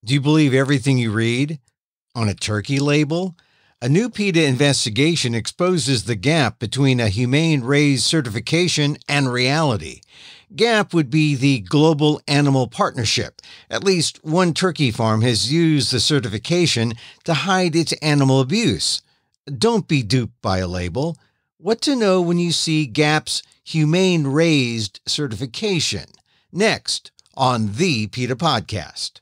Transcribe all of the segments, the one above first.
Do you believe everything you read on a turkey label? A new PETA investigation exposes the gap between a Humane Raised certification and reality. GAP would be the Global Animal Partnership. At least one turkey farm has used the certification to hide its animal abuse. Don't be duped by a label. What to know when you see GAP's Humane Raised certification. Next on the PETA Podcast.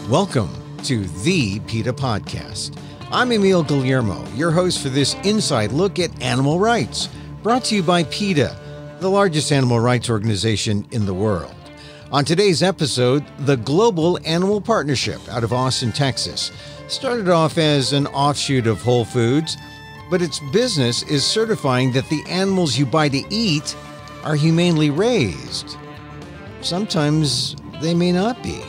Welcome to the PETA Podcast. I'm Emil Guillermo, your host for this inside look at animal rights, brought to you by PETA, the largest animal rights organization in the world. On today's episode, the Global Animal Partnership out of Austin, Texas, started off as an offshoot of Whole Foods, but its business is certifying that the animals you buy to eat are humanely raised. Sometimes they may not be.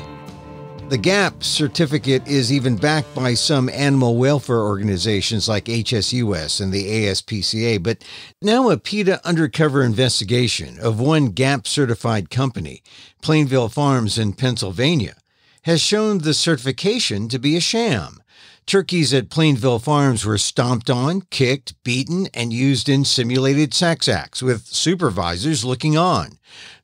The GAP certificate is even backed by some animal welfare organizations like HSUS and the ASPCA, but now a PETA Undercover investigation of one GAP-certified company, Plainville Farms in Pennsylvania, has shown the certification to be a sham. Turkeys at Plainville Farms were stomped on, kicked, beaten, and used in simulated sex acts, with supervisors looking on.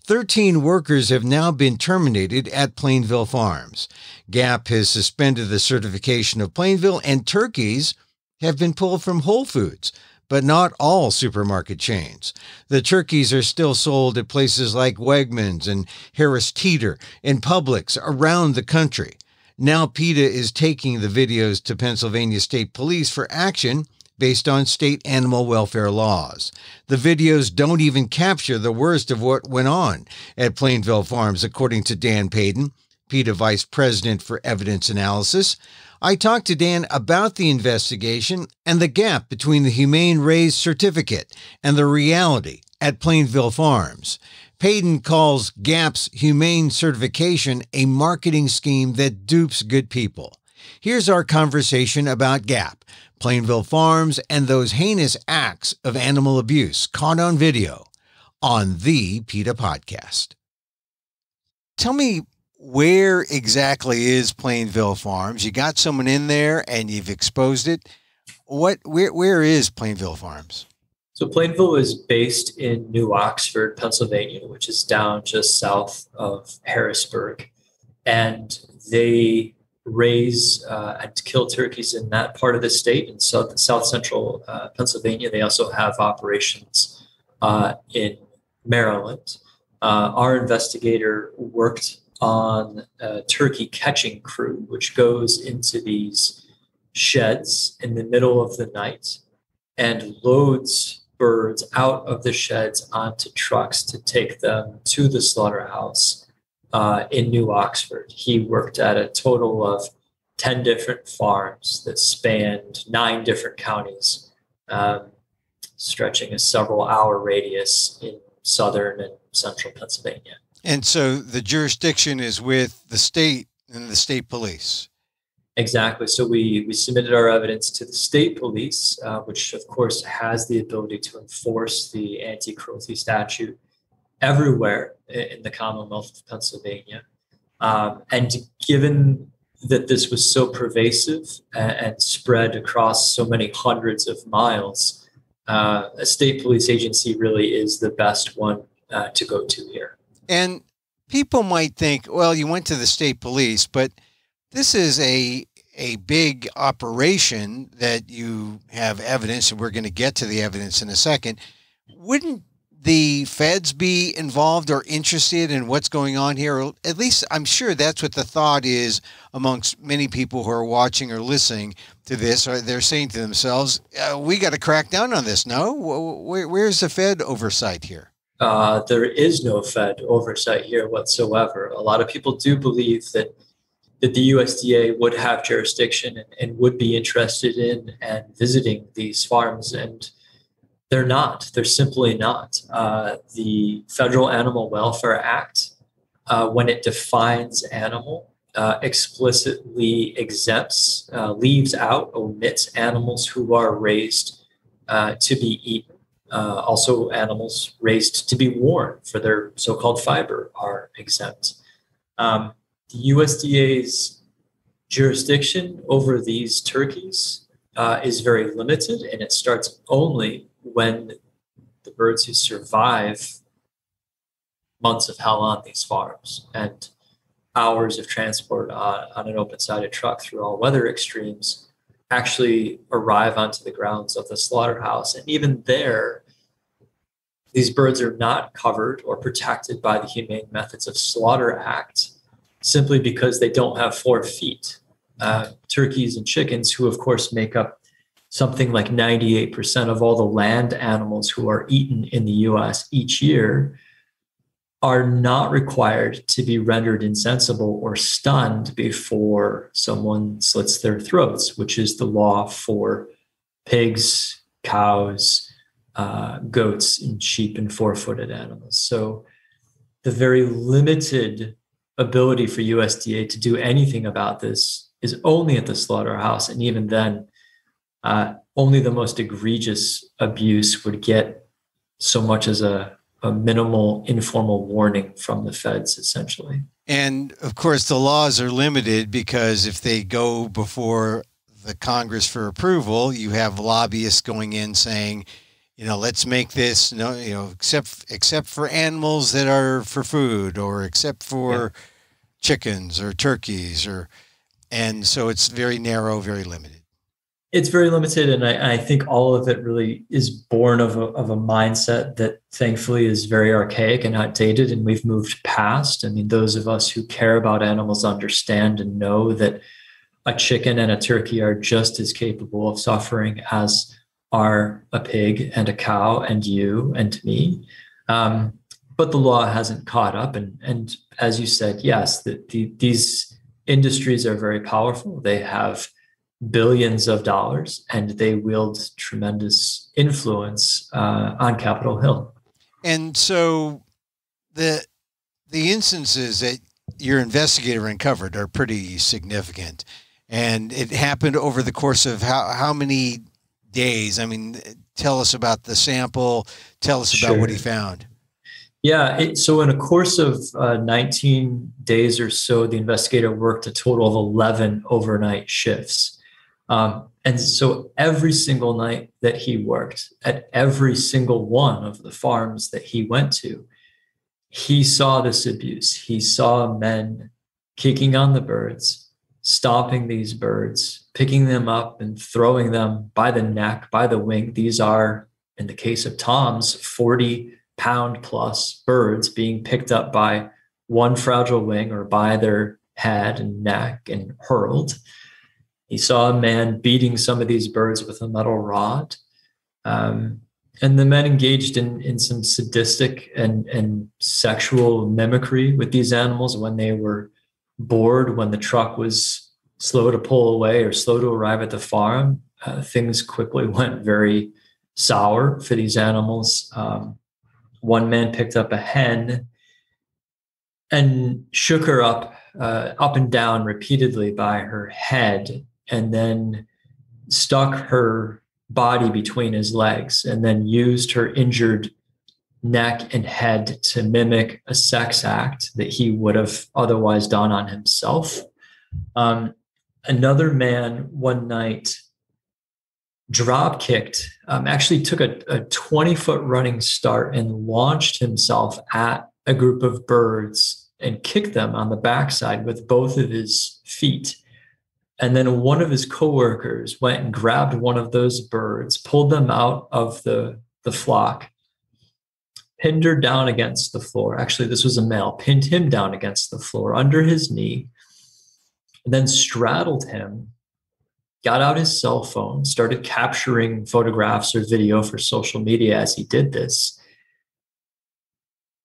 13 workers have now been terminated at Plainville Farms. GAP has suspended the certification of Plainville, and turkeys have been pulled from Whole Foods, but not all supermarket chains. The turkeys are still sold at places like Wegmans and Harris Teeter and Publix around the country. Now PETA is taking the videos to Pennsylvania State Police for action based on state animal welfare laws. The videos don't even capture the worst of what went on at Plainville Farms, according to Dan Paden, PETA Vice President for Evidence Analysis. I talked to Dan about the investigation and the gap between the Humane Raised certificate and the reality at Plainville Farms. Paden calls GAP's humane certification a marketing scheme that dupes good people. Here's our conversation about GAP, Plainville Farms, and those heinous acts of animal abuse caught on video on the PETA Podcast. Tell me, where exactly is Plainville Farms? You got someone in there and you've exposed it. Where is Plainville Farms? So Plainville is based in New Oxford, Pennsylvania, which is down just south of Harrisburg. And they raise and kill turkeys in that part of the state, in south central Pennsylvania. They also have operations in Maryland. Our investigator worked on a turkey catching crew, which goes into these sheds in the middle of the night and loads birds out of the sheds onto trucks to take them to the slaughterhouse in New Oxford. He worked at a total of 10 different farms that spanned 9 different counties, stretching a several-hour radius in southern and central Pennsylvania. And so the jurisdiction is with the state and the state police. Exactly. So we submitted our evidence to the state police, which of course has the ability to enforce the anti-cruelty statute everywhere in the Commonwealth of Pennsylvania. And given that this was so pervasive and spread across so many hundreds of miles, a state police agency really is the best one to go to here. And people might think, well, you went to the state police, but this is a big operation that you have evidence, and we're going to get to the evidence in a second. Wouldn't the feds be involved or interested in what's going on here? Or at least I'm sure that's what the thought is amongst many people who are watching or listening to this. Or they're saying to themselves, we got to crack down on this. No? Where's the Fed oversight here? There is no Fed oversight here whatsoever. A lot of people do believe that the USDA would have jurisdiction and would be interested in and visiting these farms, and they're not. They're simply not. The Federal Animal Welfare Act, when it defines animal, explicitly exempts, leaves out, omits animals who are raised to be eaten. Also, animals raised to be worn for their so-called fiber are exempt. The USDA's jurisdiction over these turkeys is very limited, and it starts only when the birds who survive months of hell on these farms and hours of transport on an open-sided truck through all weather extremes actually arrive onto the grounds of the slaughterhouse. And even there, these birds are not covered or protected by the Humane Methods of Slaughter Act simply because they don't have 4 feet. Turkeys and chickens, who of course make up something like 98% of all the land animals who are eaten in the US each year, are not required to be rendered insensible or stunned before someone slits their throats, which is the law for pigs, cows, goats, and sheep and 4-footed animals. So the very limited ability for USDA to do anything about this is only at the slaughterhouse. And even then, only the most egregious abuse would get so much as a minimal informal warning from the feds, essentially. And of course, the laws are limited because if they go before the Congress for approval, you have lobbyists going in saying, let's make this, except for animals that are for food, or except for chickens or turkeys, and so it's very narrow, very limited. It's very limited, and I think all of it really is born of a mindset that thankfully is very archaic and outdated, and we've moved past. I mean, those of us who care about animals understand and know that a chicken and a turkey are just as capable of suffering as are a pig and a cow and you and me. But the law hasn't caught up. And as you said, yes, these industries are very powerful. They have billions of dollars, and they wield tremendous influence on Capitol Hill. And so the instances that your investigator uncovered are pretty significant. And it happened over the course of how many days? I mean, tell us about the sample. Tell us about what he found. Yeah. So in a course of 19 days or so, the investigator worked a total of 11 overnight shifts. And so every single night that he worked at every single one of the farms that he went to, he saw this abuse. He saw men kicking on the birds, stomping these birds, picking them up and throwing them by the neck, by the wing. These are, in the case of Tom's, 40-pound plus birds being picked up by one fragile wing or by their head and neck and hurled. He saw a man beating some of these birds with a metal rod. And the men engaged in some sadistic and sexual mimicry with these animals when they were bored, when the truck was slow to pull away or slow to arrive at the farm. Things quickly went very sour for these animals. One man picked up a hen and shook her up and down repeatedly by her head, and then stuck her body between his legs, and then used her injured neck and head to mimic a sex act that he would have otherwise done on himself. Another man one night drop kicked, actually took a 20-foot running start and launched himself at a group of birds and kicked them on the backside with both of his feet. And then one of his coworkers went and grabbed one of those birds, pulled them out of the flock, pinned her down against the floor. Actually, this was a male, pinned him down against the floor under his knee, and then straddled him, got out his cell phone, started capturing photographs or video for social media as he did this,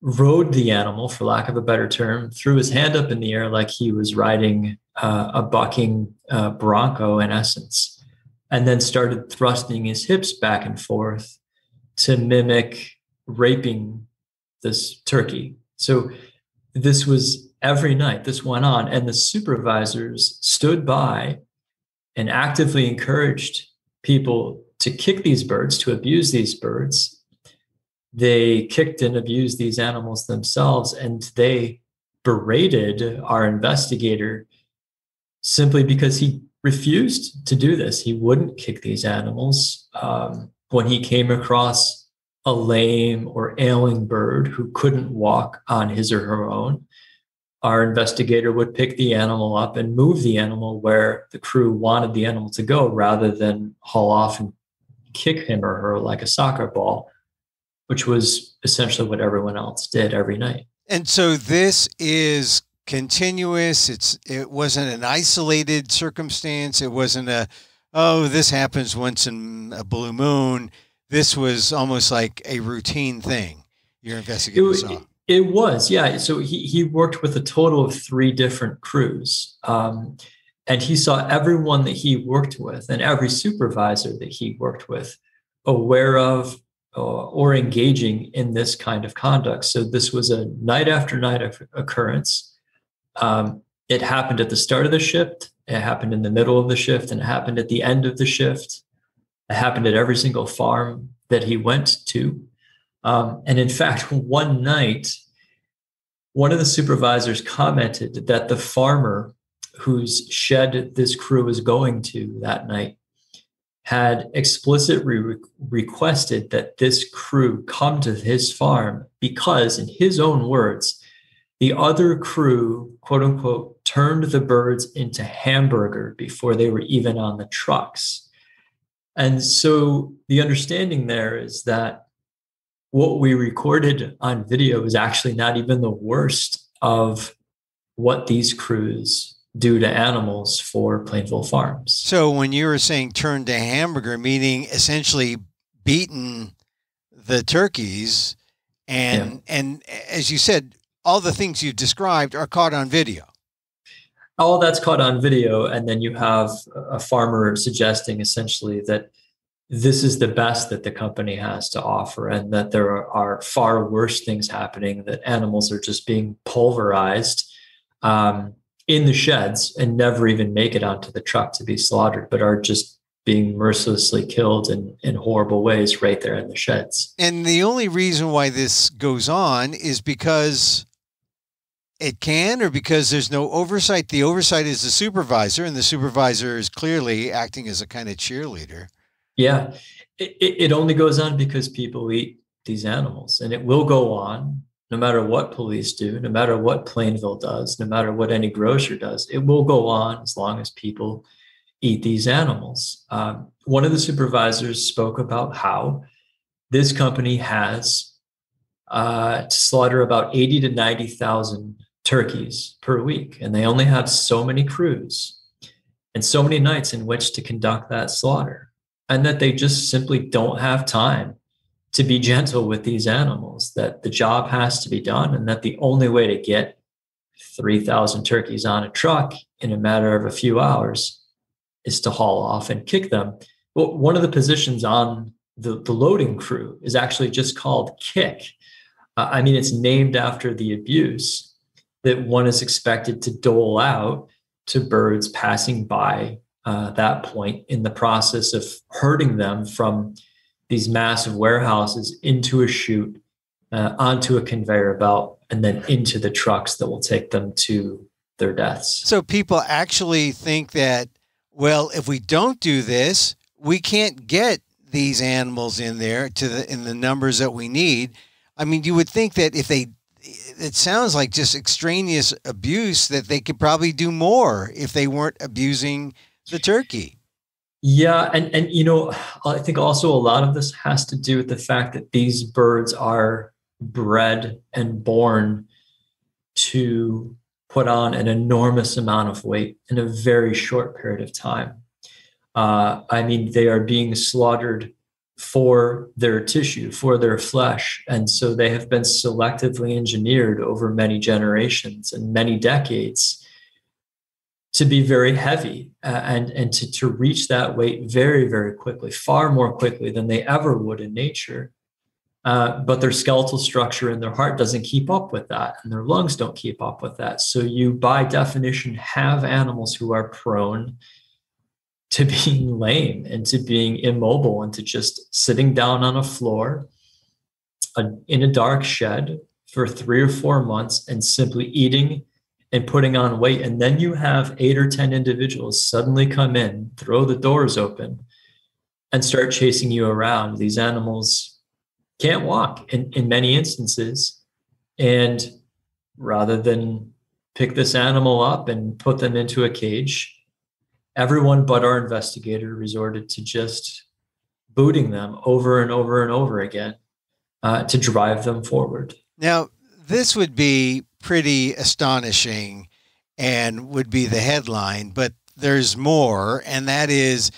rode the animal, for lack of a better term, threw his hand up in the air like he was riding a bucking bronco, in essence, and then started thrusting his hips back and forth to mimic raping this turkey. So this was every night this went on, and the supervisors stood by and actively encouraged people to kick these birds, to abuse these birds, they kicked and abused these animals themselves, and they berated our investigator simply because he refused to do this. He wouldn't kick these animals. When he came across a lame or ailing bird who couldn't walk on his or her own, our investigator would pick the animal up and move the animal where the crew wanted the animal to go, rather than haul off and kick him or her like a soccer ball, which was essentially what everyone else did every night. And so this is continuous. It wasn't an isolated circumstance. It wasn't this happens once in a blue moon. This was almost like a routine thing your investigator saw. It was, yeah. So he worked with a total of 3 different crews. And he saw everyone that he worked with and every supervisor that he worked with aware of or engaging in this kind of conduct. So this was a night after night occurrence. It happened at the start of the shift, it happened in the middle of the shift, and it happened at the end of the shift. It happened at every single farm that he went to. And in fact, one night, one of the supervisors commented that the farmer whose shed this crew was going to that night had explicitly requested that this crew come to his farm because, in his own words, the other crew, quote unquote, turned the birds into hamburger before they were even on the trucks. And so the understanding there is that what we recorded on video is actually not even the worst of what these crews do to animals for Plainville Farms. So when you were saying turned to hamburger, meaning essentially beaten the turkeys, and as you said, all the things you described are caught on video. All that's caught on video, and then you have a farmer suggesting essentially that this is the best that the company has to offer, and that there are far worse things happening, that animals are just being pulverized in the sheds and never even make it onto the truck to be slaughtered, but are just being mercilessly killed in horrible ways right there in the sheds. And the only reason why this goes on is because it can, or because there's no oversight. The oversight is the supervisor, and the supervisor is clearly acting as a kind of cheerleader. Yeah, it only goes on because people eat these animals, and it will go on no matter what police do, no matter what Plainville does, no matter what any grocer does. It will go on as long as people eat these animals. One of the supervisors spoke about how this company has to slaughter about 80 to 90,000 turkeys per week, and they only have so many crews and so many nights in which to conduct that slaughter, and that they just simply don't have time to be gentle with these animals, that the job has to be done, and that the only way to get 3,000 turkeys on a truck in a matter of a few hours is to haul off and kick them. Well, one of the positions on the loading crew is actually just called kick. I mean, it's named after the abuse that one is expected to dole out to birds passing by that point in the process of herding them from these massive warehouses into a chute, onto a conveyor belt, and then into the trucks that will take them to their deaths. So people actually think that, well, if we don't do this, we can't get these animals in there in the numbers that we need. I mean, you would think that it sounds like just extraneous abuse, that they could probably do more if they weren't abusing the turkey. Yeah, and you know, I think also a lot of this has to do with the fact that these birds are bred and born to put on an enormous amount of weight in a very short period of time. I mean, they are being slaughtered for their tissue, for their flesh, and so they have been selectively engineered over many generations and many decades to be very heavy and to reach that weight very, very quickly, far more quickly than they ever would in nature. But their skeletal structure and their heart doesn't keep up with that, and their lungs don't keep up with that. So you, by definition, have animals who are prone to being lame and to being immobile and to just sitting down on a floor in a dark shed for 3 or 4 months and simply eating and putting on weight. And then you have 8 or 10 individuals suddenly come in, throw the doors open, and start chasing you around. These animals can't walk in many instances. And rather than pick this animal up and put them into a cage, everyone but our investigator resorted to just booting them over and over and over again to drive them forward. Now, this would be pretty astonishing and would be the headline, but there's more, and that is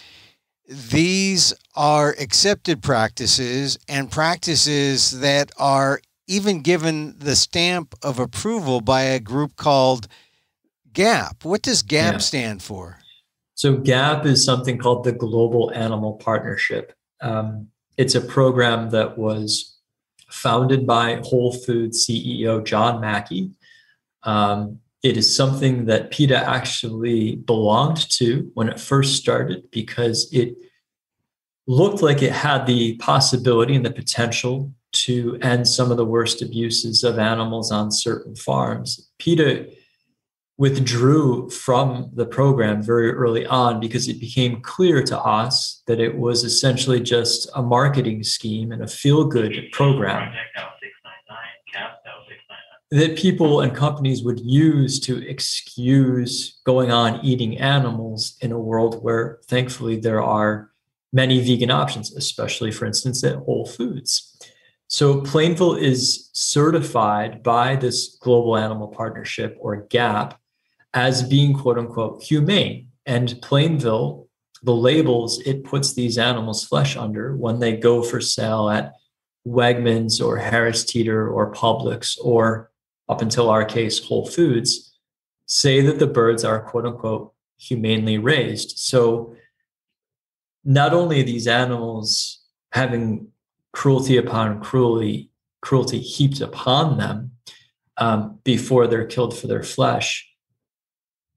these are accepted practices and practices that are even given the stamp of approval by a group called GAP. What does GAP stand for? So GAP is something called the Global Animal Partnership. It's a program that was founded by Whole Foods CEO John Mackey. It is something that PETA actually belonged to when it first started because it looked like it had the possibility and the potential to end some of the worst abuses of animals on certain farms. PETA withdrew from the program very early on because it became clear to us that it was essentially just a marketing scheme and a feel-good program that people and companies would use to excuse going on eating animals in a world where thankfully there are many vegan options, especially, for instance, at Whole Foods. So Plainville is certified by this Global Animal Partnership, or GAP, as being quote unquote humane. And Plainville, the labels it puts these animals' flesh under when they go for sale at Wegmans or Harris Teeter or Publix, or up until our case, Whole Foods, say that the birds are quote unquote humanely raised. So not only are these animals having cruelty upon cruelty heaped upon them before they're killed for their flesh,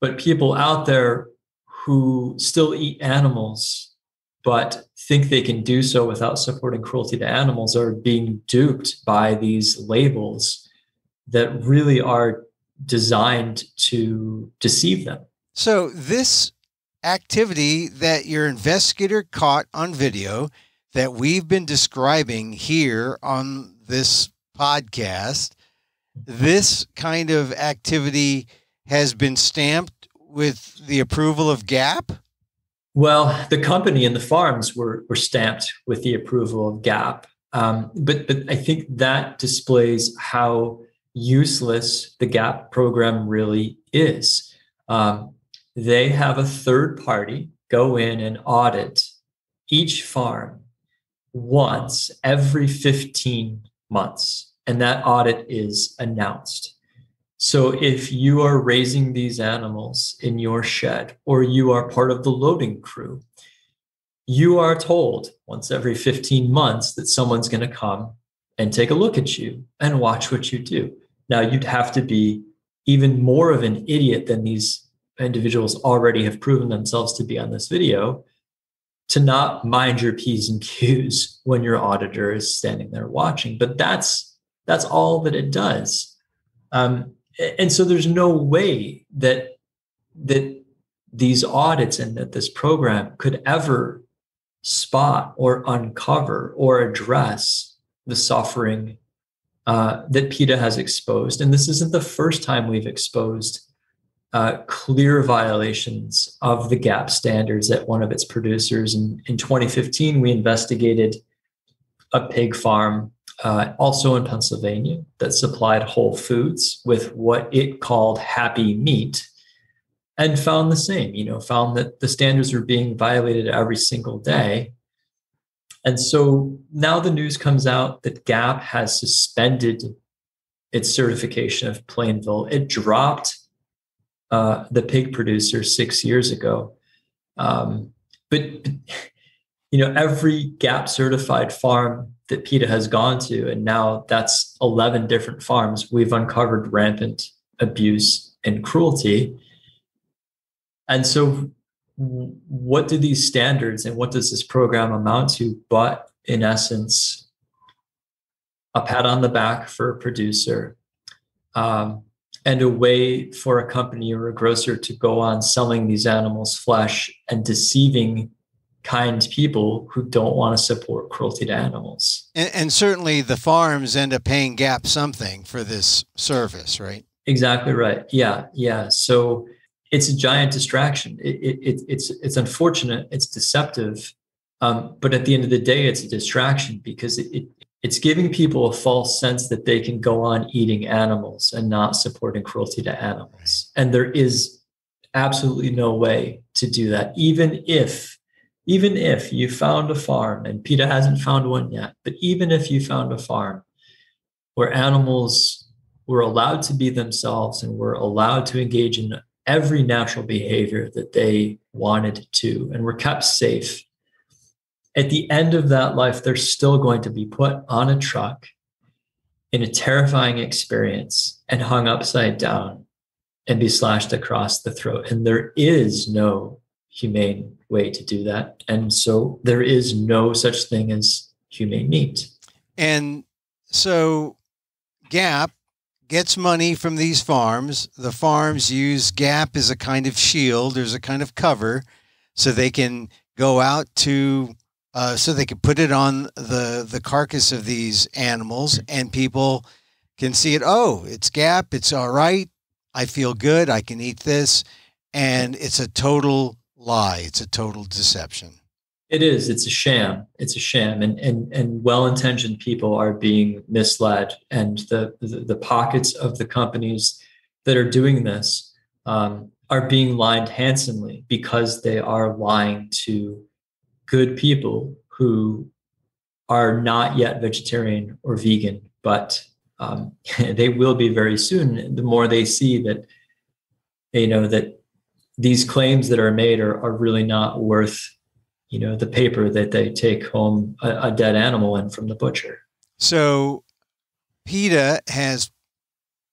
but people out there who still eat animals but think they can do so without supporting cruelty to animals are being duped by these labels that really are designed to deceive them. So this activity that your investigator caught on video that we've been describing here on this podcast, this kind of activity has been stamped with the approval of GAP? Well, the company and the farms were stamped with the approval of GAP. But I think that displays how useless the GAP program really is. They have a third party go in and audit each farm once every 15 months, and that audit is announced. So if you are raising these animals in your shed, or you are part of the loading crew, you are told once every 15 months that someone's going to come and take a look at you and watch what you do. Now, you'd have to be even more of an idiot than these individuals already have proven themselves to be on this video to not mind your P's and Q's when your auditor is standing there watching. But that's all that it does. And so there's no way that these audits and that this program could ever spot or uncover or address the suffering that PETA has exposed. And this isn't the first time we've exposed clear violations of the GAP standards at one of its producers. In 2015, we investigated a pig farm also in Pennsylvania that supplied Whole Foods with what it called happy meat, and found the same, found that the standards were being violated every single day. And so now the news comes out that GAP has suspended its certification of Plainville. It dropped the pig producer 6 years ago. But every GAP certified farm that PETA has gone to, and now that's 11 different farms, we've uncovered rampant abuse and cruelty. And so what do these standards and what does this program amount to but, in essence, a pat on the back for a producer, and a way for a company or a grocer to go on selling these animals' flesh and deceiving kind people who don't want to support cruelty to animals. And certainly the farms end up paying Gap something for this service, right? Exactly right. Yeah, yeah. So it's a giant distraction. It's unfortunate. It's deceptive. But at the end of the day, it's a distraction because it's giving people a false sense that they can go on eating animals and not supporting cruelty to animals. And there is absolutely no way to do that. Even if you found a farm, and PETA hasn't found one yet, but even if you found a farm where animals were allowed to be themselves and were allowed to engage in every natural behavior that they wanted to and were kept safe, at the end of that life, they're still going to be put on a truck in a terrifying experience and hung upside down and be slashed across the throat. And there is no humane way to do that. And so there is no such thing as humane meat. And so Gap gets money from these farms. The farms use Gap as a kind of shield. There's a kind of cover so they can go out to, so they can put it on the carcass of these animals and people can see it. Oh, it's Gap. It's all right. I feel good. I can eat this. And it's a total lie. It's a total deception. It is. It's a sham. It's a sham. And well-intentioned people are being misled. And the pockets of the companies that are doing this are being lined handsomely because they are lying to good people who are not yet vegetarian or vegan, but they will be very soon. The more they see that, that these claims that are made are really not worth, the paper that they take home a dead animal in from the butcher. So PETA has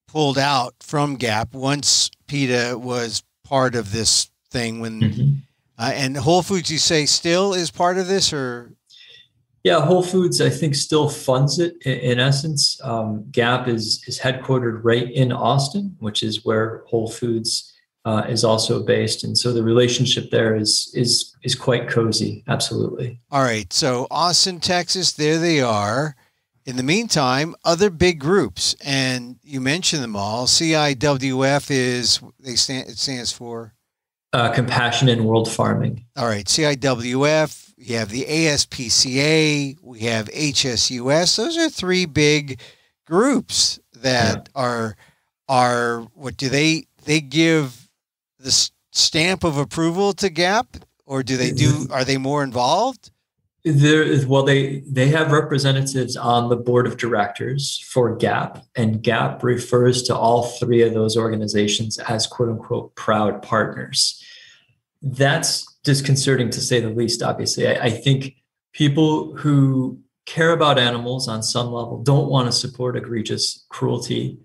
pulled out from Gap once PETA was part of this thing when, and Whole Foods, you say, still is part of this, or? Yeah, Whole Foods, I think, still funds it in essence. Gap is headquartered right in Austin, which is where Whole Foods is also based. And so the relationship there is quite cozy. Absolutely. All right. So Austin, Texas, there they are. In the meantime, other big groups, and you mentioned them all. CIWF it stands for? Compassion in World Farming. All right. CIWF, you have the ASPCA, we have HSUS. Those are three big groups that are what do they give the stamp of approval to Gap, or are they more involved? They have representatives on the board of directors for Gap, and Gap refers to all three of those organizations as quote unquote proud partners. That's disconcerting to say the least, obviously. I think people who care about animals on some level don't want to support egregious cruelty,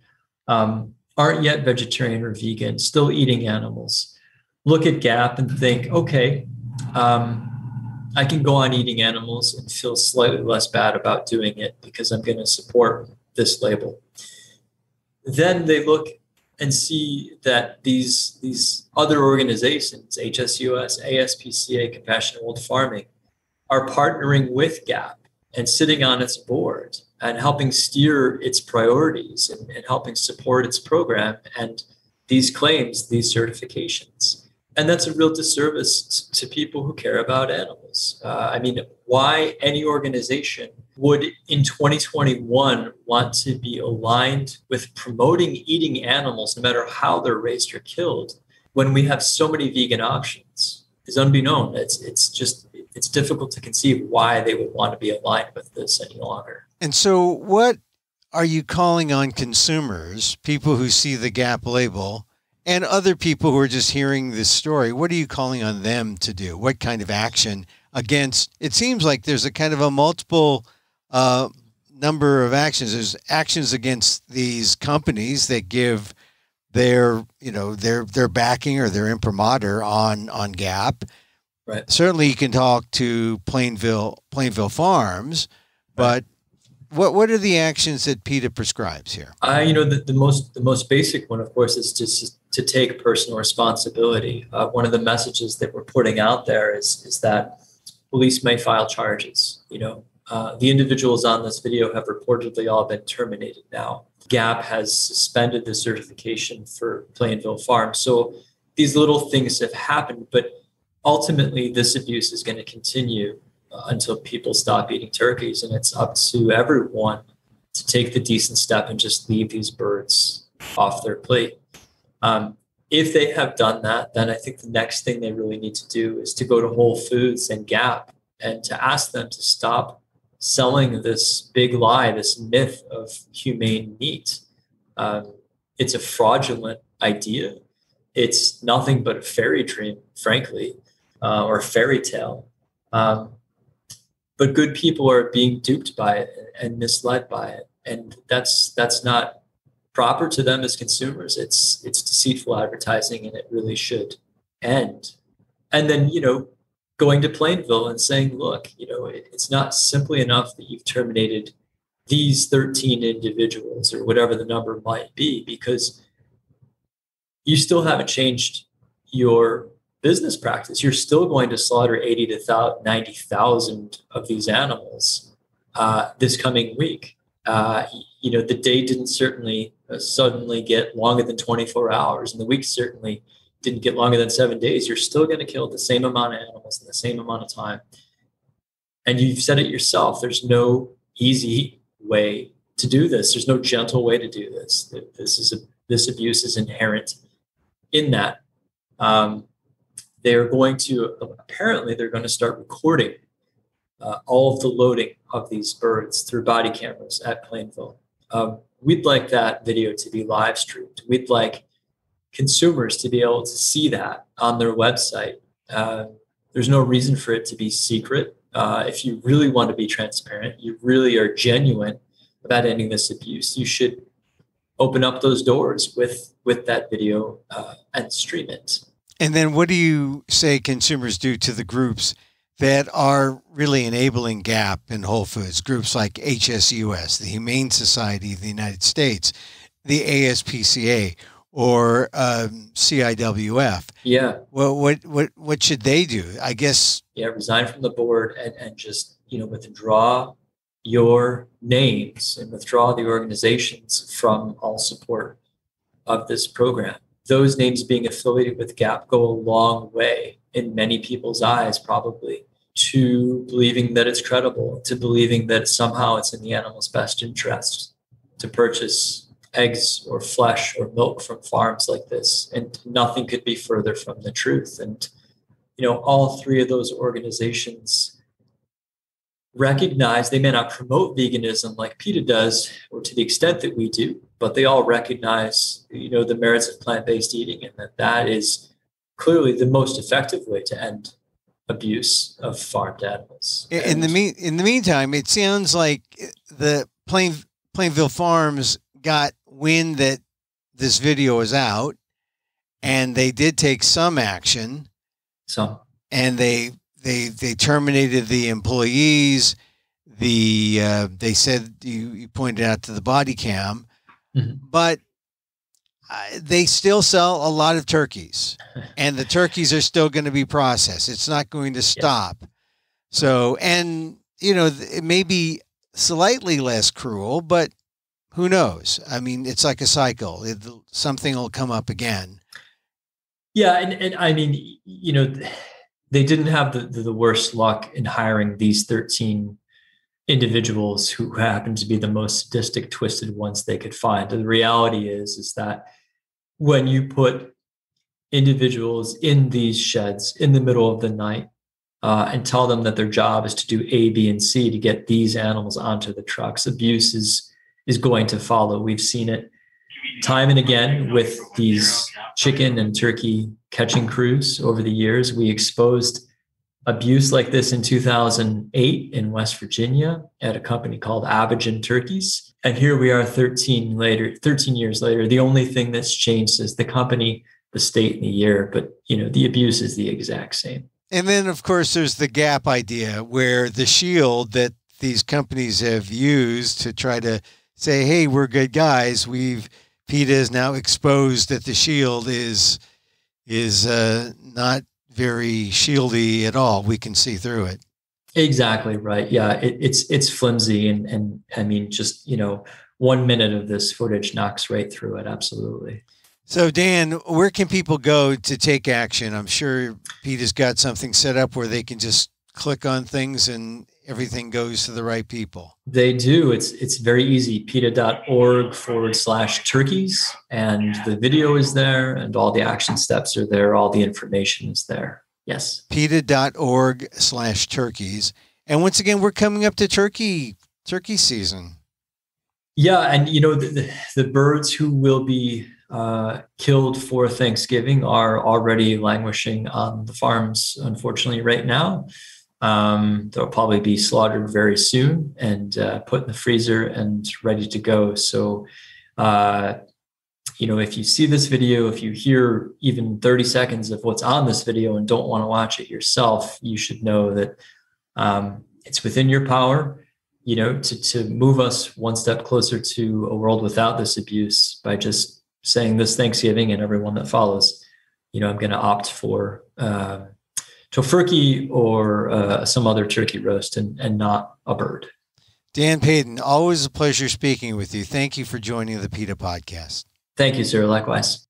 aren't yet vegetarian or vegan, still eating animals, look at Gap and think, okay, I can go on eating animals and feel slightly less bad about doing it because I'm going to support this label. Then they look and see that these other organizations, HSUS, ASPCA, Compassion in World Farming, are partnering with Gap and sitting on its board and helping steer its priorities and helping support its program and these claims, these certifications. And that's a real disservice to people who care about animals. Why any organization would in 2021 want to be aligned with promoting eating animals, no matter how they're raised or killed, when we have so many vegan options, is unbeknown. It's difficult to conceive why they would want to be aligned with this any longer. And so what are you calling on consumers, people who see the Gap label, and other people who are just hearing this story? What are you calling on them to do? What kind of action against? It seems like there's a kind of a multiple number of actions. There's actions against these companies that give their backing or their imprimatur on Gap. Right. Certainly, you can talk to Plainville Farms, but What are the actions that PETA prescribes here? The most basic one, of course, is just to take personal responsibility. One of the messages that we're putting out there is that police may file charges. The individuals on this video have reportedly all been terminated now. GAP has suspended the certification for Plainville Farms. So these little things have happened, but ultimately this abuse is going to continue until people stop eating turkeys. And it's up to everyone to take the decent step and just leave these birds off their plate. If they have done that, then I think the next thing they really need to do is to go to Whole Foods and Gap and to ask them to stop selling this big lie, this myth of humane meat. It's a fraudulent idea. It's nothing but a fairy dream, frankly, or a fairy tale. But good people are being duped by it and misled by it. And that's not proper to them as consumers. It's deceitful advertising, and it really should end. And then, going to Plainville and saying, look, it's not simply enough that you've terminated these 13 individuals or whatever the number might be, because you still haven't changed your business practice. You're still going to slaughter 80 to 90,000 of these animals this coming week. The day didn't certainly suddenly get longer than 24 hours, and the week certainly didn't get longer than 7 days. You're still going to kill the same amount of animals in the same amount of time. And you've said it yourself, there's no easy way to do this. There's no gentle way to do this. This abuse is inherent in that. They're going to start recording all of the loading of these birds through body cameras at Plainville. We'd like that video to be live streamed. We'd like consumers to be able to see that on their website. There's no reason for it to be secret. If you really want to be transparent, you really are genuine about ending this abuse, you should open up those doors with that video and stream it. And then what do you say consumers do to the groups that are really enabling GAP and Whole Foods, groups like HSUS, the Humane Society of the United States, the ASPCA, or CIWF? Yeah. Well, what should they do? I guess. Yeah, resign from the board and just, withdraw your names and withdraw the organizations from all support of this program. Those names being affiliated with GAP go a long way in many people's eyes, probably, to believing that it's credible, to believing that somehow it's in the animal's best interest to purchase eggs or flesh or milk from farms like this. And nothing could be further from the truth. And, all three of those organizations recognize they may not promote veganism like PETA does, or to the extent that we do, but they all recognize, the merits of plant-based eating, and that is clearly the most effective way to end abuse of farmed animals. In the meantime, it sounds like the Plainville Farms got wind that this video was out, and they did take some action. And they terminated the employees. They said you pointed out to the body cam, but they still sell a lot of turkeys, and the turkeys are still going to be processed. It's not going to stop. Yeah. So, and it may be slightly less cruel, but who knows? I mean, it's like a cycle. Something will come up again. Yeah, and I mean, they didn't have the worst luck in hiring these 13 individuals who happened to be the most sadistic, twisted ones they could find. And the reality is that when you put individuals in these sheds in the middle of the night and tell them that their job is to do A, B, and C to get these animals onto the trucks, abuse is going to follow. We've seen it time and again with these chicken and turkey catching crews over the years. We exposed abuse like this in 2008 in West Virginia at a company called Abidjan Turkeys. And here we are 13 years later. The only thing that's changed is the company, the state, and the year, but the abuse is the exact same. And then, of course, there's the GAP idea where the shield that these companies have used to try to say, hey, we're good guys. PETA is now exposed that the shield is not very shieldy at all. We can see through it. Exactly right. Yeah, it's flimsy, and I mean, just 1 minute of this footage knocks right through it. Absolutely. So Dan, where can people go to take action? I'm sure PETA's got something set up where they can just click on things and everything goes to the right people. They do. It's very easy. PETA.org/turkeys, and the video is there, and all the action steps are there. All the information is there. Yes. PETA.org/turkeys. And once again, we're coming up to turkey season. Yeah. And, the birds who will be killed for Thanksgiving are already languishing on the farms, unfortunately, right now. They'll probably be slaughtered very soon and put in the freezer and ready to go. So, if you see this video, if you hear even 30 seconds of what's on this video and don't want to watch it yourself, you should know that it's within your power, to move us one step closer to a world without this abuse by just saying this Thanksgiving and everyone that follows, I'm going to opt for tofurkey or some other turkey roast and not a bird. Dan Paden, always a pleasure speaking with you. Thank you for joining the PETA podcast. Thank you, sir. Likewise.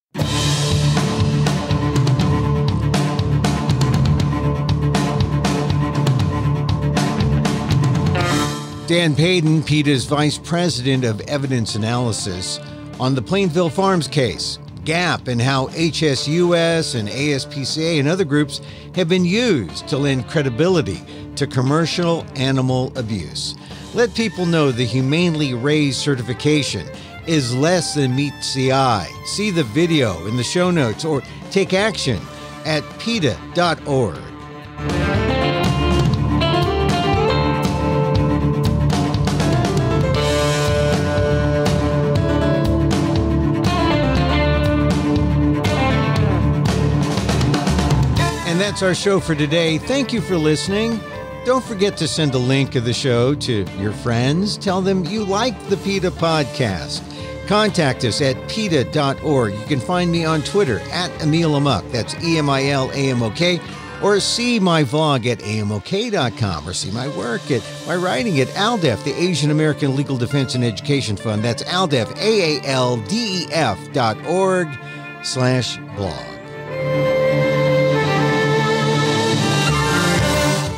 Dan Paden, PETA's Vice President of Evidence Analysis, on the Plainville Farms case, GAP, and how HSUS and ASPCA and other groups have been used to lend credibility to commercial animal abuse. Let people know the Humanely Raised certification is less than meets the eye. See the video in the show notes or take action at PETA.org. And that's our show for today. Thank you for listening. Don't forget to send a link of the show to your friends. Tell them you like the PETA podcast. Contact us at PETA.org. You can find me on Twitter at Emil Amok. That's EMILAMOK. Or see my vlog at AMOK.com. Or see my work my writing at ALDEF, the Asian American Legal Defense and Education Fund. That's ALDEF, AALDEF.org/blog.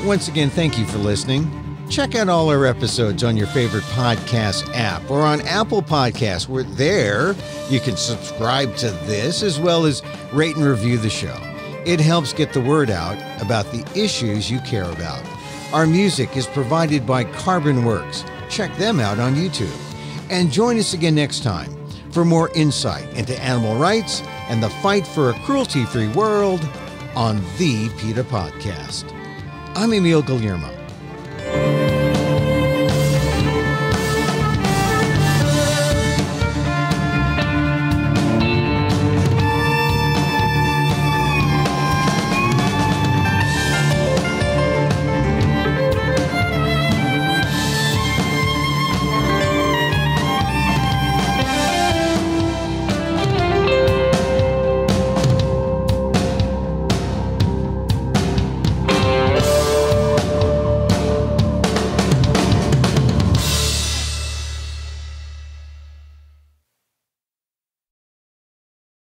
Once again, thank you for listening. Check out all our episodes on your favorite podcast app or on Apple Podcasts. We're there. You can subscribe to this as well as rate and review the show. It helps get the word out about the issues you care about. Our music is provided by Carbon Works. Check them out on YouTube. And join us again next time for more insight into animal rights and the fight for a cruelty-free world on the PETA Podcast. I'm Emil Guillermo.